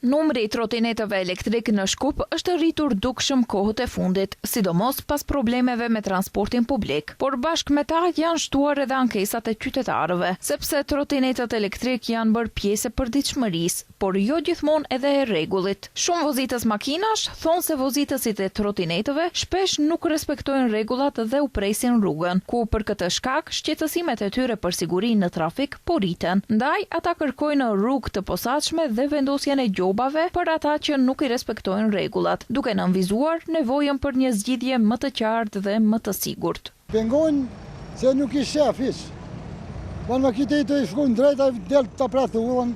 Numri i trotinetave elektrik në Shkup është rritur dukshëm kohët e fundit, sidomos pas problemeve me transportin publik, por bashkë me ta janë shtuar edhe ankesat e qytetarëve, sepse trotinetët elektrik janë bërë pjesë e përditshmërisë, por jo gjithmonë edhe e rregullit. Shumë vozitës makinash thonë se vozitësit e trotinetëve shpesh nuk respektojnë rregullat dhe u presin rrugën, ku për këtë shkak shqetësimet e tyre për sigurinë në trafik po rriten. Ndaj ata kërkojnë rrugë të posaçme dhe vendosjen e për ata që nuk i respektojnë rregullat, duke nënvizuar nevojën për një zgjidhje më të qartë dhe më të sigurt. Pengojnë se nuk i shef hiç. Van me këtë të shkojnë drejt, del të pratë ullën,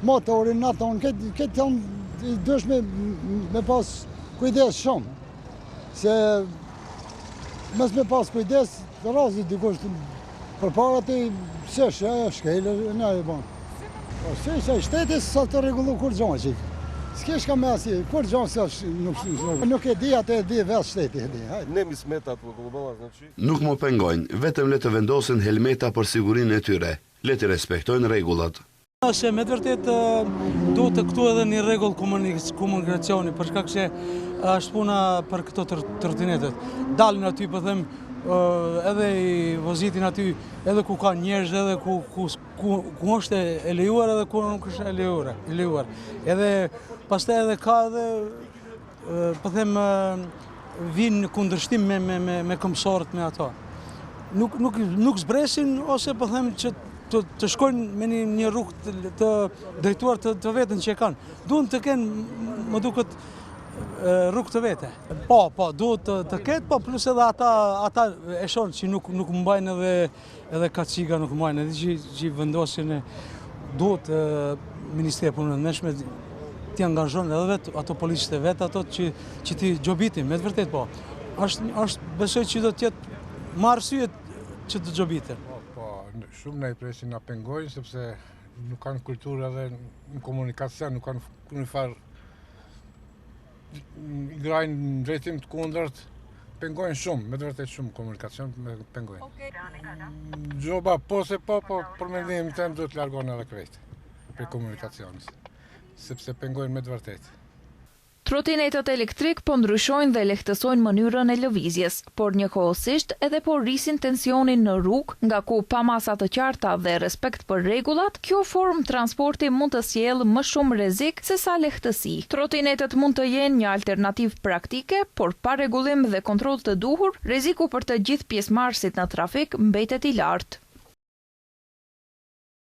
motorin, aton, këtë janë dush me pas kujdes shumë. Se mes me pas kujdes, të razi dikush për para të sesh, shkejle, ne e banë. Se i shtetis sa të regullu kur gjonë qik. S'kesh ka me asi, kur gjonë nuk e di, atë e di vetë shteti e di. Nuk më pengojnë, vetëm le të vendosin helmeta për sigurinë e tyre. Le të respektojnë rregullat. Se me të vërtet duhet të këtu edhe një rregull komunikacioni, për shkak se është puna për këto trotinetet. Dalin aty për them edhe i vozitin aty, edhe ku ka njerëz, edhe ku është e lejuar edhe ku nuk është e lejuar. Edhe pastaj edhe ka edhe po them vinë në kundërshtim me këmbësorët me ato. Nuk zbresin ose po them që të shkojnë me një rrugë të drejtuar të vetën që e kanë. Duhen të kenë, më duket, rrugë të vete. Po, duhet të ketë, po plus edhe ata e shonë që nuk mbajnë edhe kaciga nuk mbajnë, edhe që vendosin duhet Ministria e Punëve të Brendshme t'i angazhon edhe vetë ato policët e vetë, ato që t'i gjobitin, me të vërtet po. Është besoj që do t'jetë më arsye që të gjobitin. Shumë ne i presin na pengojnë, sepse nuk kanë kulturë edhe në komunikacion, nuk kanë një farë i grajnë në drejtim të kundërt, pengojnë shumë, me të vërtet shumë komunikacion, pengojnë. Gjoba po se po, për mendimin tim duhet të largohen edhe krejt për komunikacionis, sepse pengojnë me të vërtet. Trotinetët elektrik po ndryshojnë dhe lehtësojnë mënyrën e lëvizjes, por njëkohësisht edhe po rrisin tensionin në rrugë, nga ku pa masa të qarta dhe respekt për rregullat, kjo formë transporti mund të sjellë më shumë rrezik se sa lehtësi. Trotinetët mund të jenë një alternativë praktike, por pa rregullim dhe kontroll të duhur, rreziku për të gjithë pjesëmarrësit në trafik mbetet i lartë.